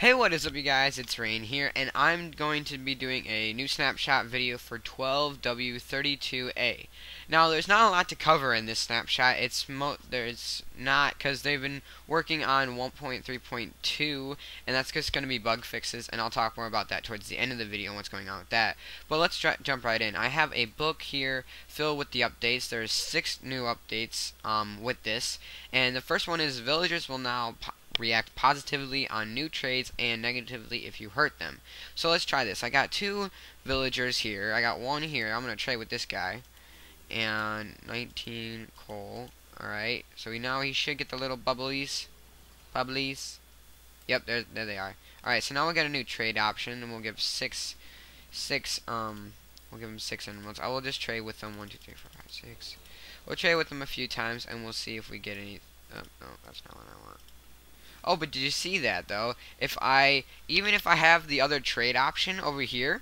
Hey, what is up, you guys? It's Rain here, and I'm going to be doing a new snapshot video for 12W32A. Now, there's not a lot to cover in this snapshot. There's not, because they've been working on 1.3.2, and that's just going to be bug fixes, and I'll talk more about that towards the end of the video and what's going on with that. But let's jump right in. I have a book here filled with the updates. There's 6 new updates with this, and the first one is villagers will now react positively on new trades and negatively if you hurt them. So let's try this. I got 2 villagers here. I got one here. I'm going to trade with this guy. And 19 coal. Alright. So now he should get the little bubblies. Yep, there they are. Alright, so now we got a new trade option, and we'll give we'll give him 6 animals. I will just trade with them 1, 2, 3, 4, 5, 6. We'll trade with them a few times, and we'll see if we get any. Oh, no, that's not what I want. Oh, but did you see that though? Even if I have the other trade option over here,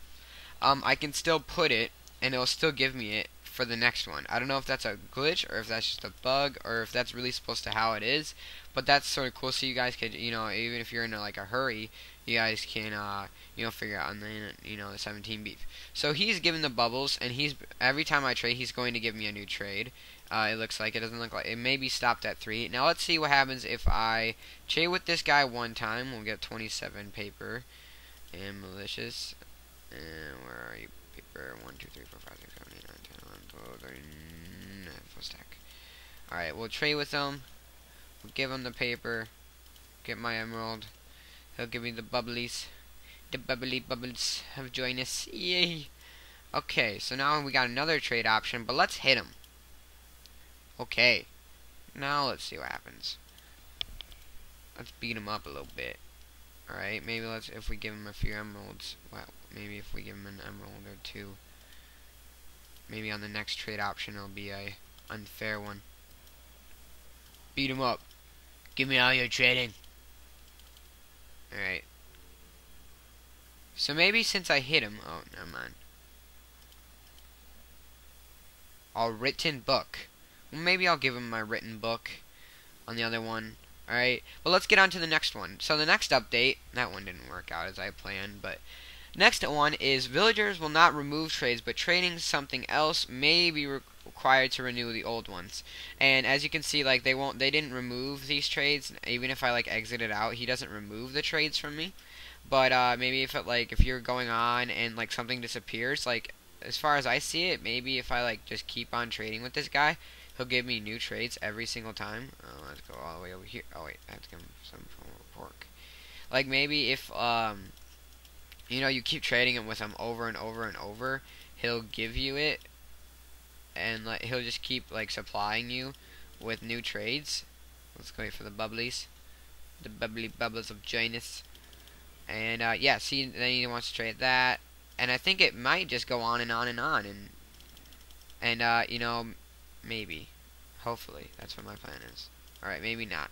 I can still put it, and it'll still give me it for the next one. I don't know if that's a glitch, or if that's just a bug, or if that's really supposed to how it is. But that's sort of cool, so you guys could, even if you're in like a hurry, you guys can, figure out on the 17 beef. So he's giving the bubbles, and every time I trade, he's going to give me a new trade. It looks like it doesn't look like it may be stopped at 3. Now let's see what happens if I trade with this guy one time. We'll get 27 paper and malicious. And where are you? Paper 1, 2, 3, 4, 5, 6, 7, 8, 9, 10, 11, 12, 13, full stack. Alright, we'll trade with him. We'll give him the paper. Get my emerald. He'll give me the bubblies. The bubbly bubbles have joined us. Yay! Okay, so now we got another trade option, but let's hit him. Okay, now let's see what happens. Let's beat him up a little bit. Alright, maybe if we give him a few emeralds, well, maybe if we give him an emerald or 2, maybe on the next trade option it'll be a unfair one. Beat him up. Give me all your trading. Alright. So maybe since I hit him, oh, never mind. A written book. Well, maybe I'll give him my written book on the other one. Alright, but let's get on to the next one. So the next update, that one didn't work out as I planned, but next one is villagers will not remove trades, but trading something else may be required to renew the old ones. And as you can see, like they didn't remove these trades. Even if I like exit it out, he doesn't remove the trades from me. But maybe if you're going on and like something disappears, like as far as I see it, maybe if I like just keep on trading with this guy, he'll give me new trades every single time. Let's go all the way over here. Oh wait, I have to give him some pork. Like maybe if you keep trading him with him over and over and over, he'll give you it, and like he'll just keep like supplying you with new trades. Let's go for the bubblies, the bubbly bubbles of Janus. And yeah, see, then he wants to trade that, and I think it might just go on and on and on, and maybe, hopefully, that's what my plan is. Alright, maybe not.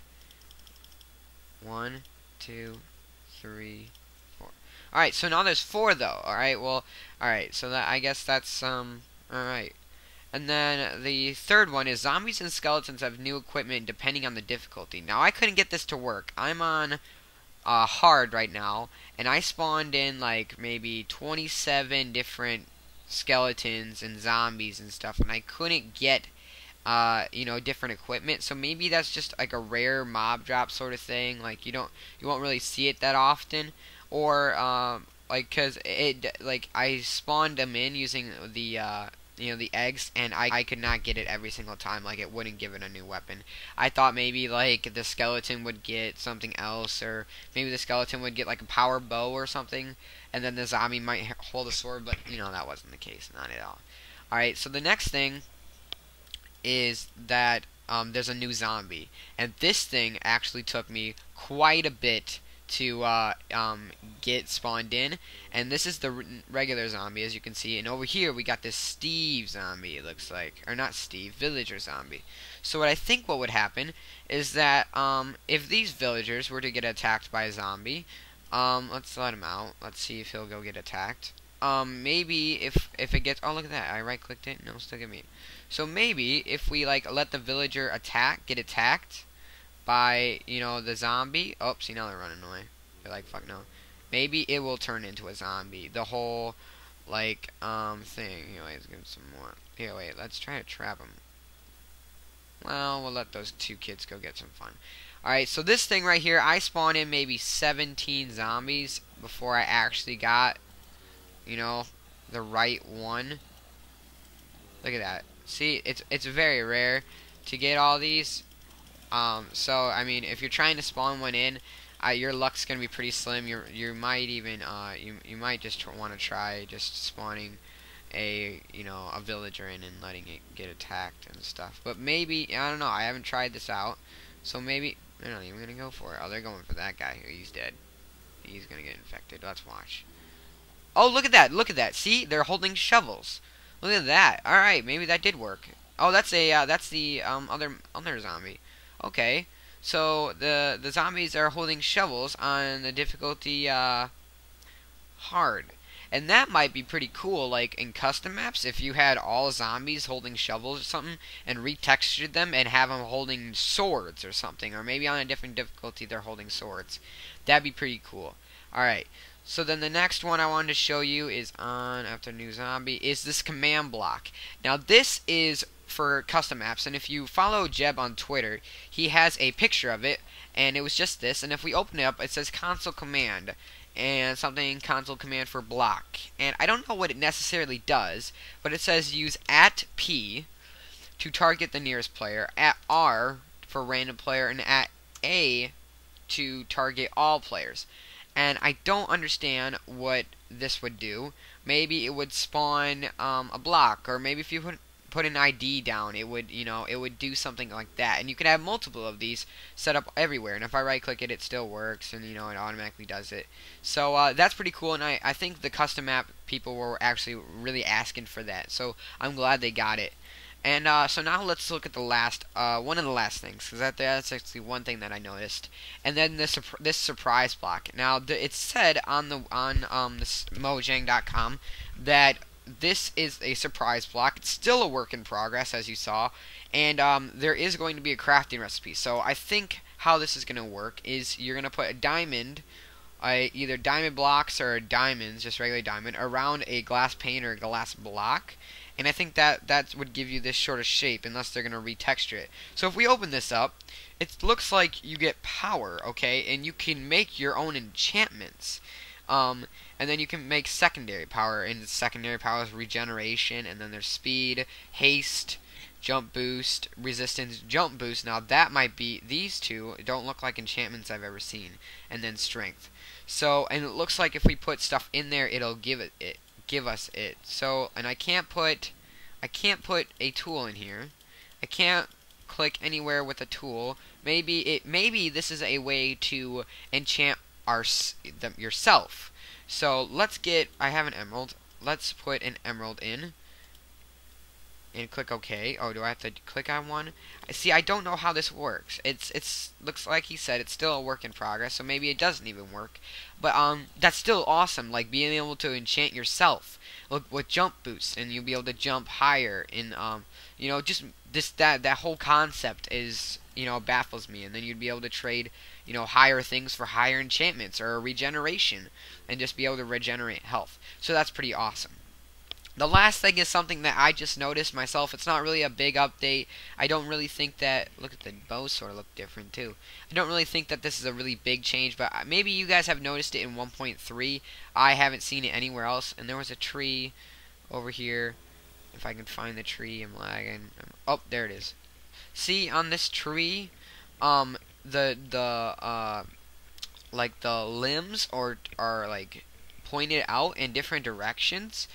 1, 2, 3, 4. Alright, so now there's 4 though. Alright, well, alright, so I guess that's alright. And then the third one is zombies and skeletons have new equipment depending on the difficulty. Now I couldn't get this to work. I'm on hard right now, and I spawned in like maybe 27 different skeletons and zombies and stuff, and I couldn't get different equipment. So maybe that's just like a rare mob drop sort of thing. Like you won't really see it that often, or cause I spawned them in using the the eggs, and I could not get it every single time. Like it wouldn't give it a new weapon. I thought maybe like the skeleton would get something else, or maybe the skeleton would get like a power bow or something, and then the zombie might hold a sword. But that wasn't the case, not at all. Alright, so the next thing is that there's a new zombie, and this thing actually took me quite a bit to get spawned in, and this is the regular zombie, as you can see, and over here we got this Steve zombie, it looks like, or not Steve, villager zombie. So what I think what would happen is that if these villagers were to get attacked by a zombie, let's let him out, let's see if he'll go get attacked. Maybe if it gets, oh look at that, I right clicked it, no, still give me. So maybe if we like let the villager get attacked by the zombie. Oh, see, now they're running away. They're like, fuck no. Maybe it will turn into a zombie. The whole, like, thing. Here, let's give him some more. Here, wait, let's try to trap him. Well, we'll let those two kids go get some fun. Alright, so this thing right here, I spawned in maybe 17 zombies before I actually got, you know, the right one. Look at that. See, it's very rare to get all these. So I mean, if you're trying to spawn one in, your luck's gonna be pretty slim. You might even you might just want to try just spawning a a villager in and letting it get attacked and stuff. But maybe, I don't know. I haven't tried this out, so maybe they're not even gonna go for it. Oh, they're going for that guy here. He's dead. He's gonna get infected. Let's watch. Oh, look at that! Look at that! See, they're holding shovels. Look at that. All right, maybe that did work. Oh, that's the other zombie. Okay, so the zombies are holding shovels on the difficulty hard, and that might be pretty cool. Like in custom maps, if you had all zombies holding shovels or something, and retextured them and have them holding swords or something, or maybe on a different difficulty they're holding swords. That'd be pretty cool. All right. So then the next one I wanted to show you is on after new zombie is this command block. Now this is for custom apps, and if you follow Jeb on Twitter, he has a picture of it, and it was just this. And if we open it up, it says console command and something console command for block. And I don't know what it necessarily does, but it says use @P to target the nearest player, @R for random player, and @A to target all players. And I don't understand what this would do. Maybe it would spawn a block, or maybe if you put an ID down, it would, it would do something like that. And you can have multiple of these set up everywhere. And if I right click it, it still works, and it automatically does it. So that's pretty cool. And I think the custom app people were actually really asking for that. So I'm glad they got it. And so now let's look at the last, one of the last things, because that's actually one thing that I noticed. And then this surprise block. Now it's said on this Mojang.com that this is a surprise block. It's still a work in progress, as you saw, and there is going to be a crafting recipe. So I think how this is going to work is you're going to put a diamond, either diamond blocks or diamonds, just regular diamond, around a glass pane or a glass block. And I think that would give you this sort of shape, unless they're going to retexture it. So if we open this up, it looks like you get power, okay? And you can make your own enchantments. And then you can make secondary power. And the secondary power is regeneration, and then there's speed, haste, jump boost, resistance, jump boost. Now that might be, these two don't look like enchantments I've ever seen. And then strength. So, and it looks like if we put stuff in there, it'll give us it. So, and I can't put a tool in here. I can't click anywhere with a tool. Maybe this is a way to enchant yourself. So let's get, I have an emerald. Let's put an emerald in and click OK. Oh, do I have to click on one? See, I don't know how this works. It's looks like he said it's still a work in progress, so maybe it doesn't even work. But that's still awesome, like being able to enchant yourself, look, with jump boosts, and you'll be able to jump higher. And just that whole concept is, baffles me. And then you'd be able to trade, higher things for higher enchantments or regeneration, and just be able to regenerate health. So that's pretty awesome. The last thing is something that I just noticed myself. It's not really a big update. I don't really think that... Look at the bows sort of look different too. I don't really think that this is a really big change, but maybe you guys have noticed it in 1.3. I haven't seen it anywhere else. And there was a tree over here. If I can find the tree, I'm lagging. Oh, there it is. See, on this tree, like the limbs are like pointed out in different directions.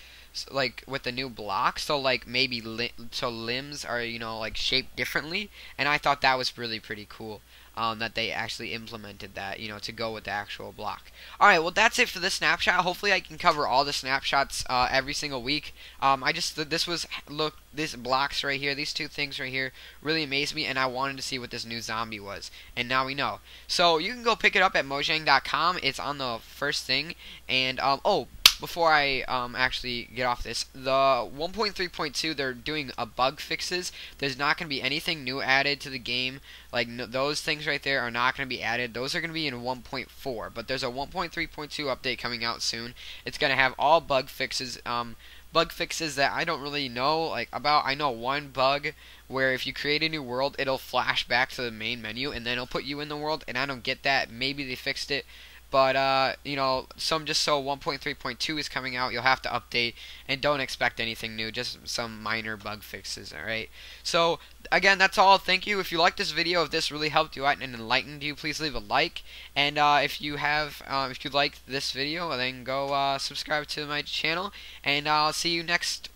Like with the new block, so like maybe limbs are like shaped differently, and I thought that was really pretty cool that they actually implemented that to go with the actual block. Alright, well that's it for the snapshot. Hopefully I can cover all the snapshots every single week. This blocks right here, these two things right here really amazed me, and I wanted to see what this new zombie was, and now we know. So you can go pick it up at Mojang.com. It's on the first thing. And before I actually get off this, the 1.3.2, they're doing a bug fixes. There's not going to be anything new added to the game. Like those things right there are not going to be added. Those are going to be in 1.4, but there's a 1.3.2 update coming out soon. It's going to have all bug fixes. Bug fixes that I don't really know like about. I know one bug where if you create a new world, it'll flash back to the main menu and then it'll put you in the world, and I don't get that. Maybe they fixed it. But you know, just so 1.3.2 is coming out, you'll have to update, and don't expect anything new, just some minor bug fixes, alright? So, again, that's all. Thank you. If you liked this video, if this really helped you out and enlightened you, please leave a like. And if you liked this video, then go subscribe to my channel, and I'll see you next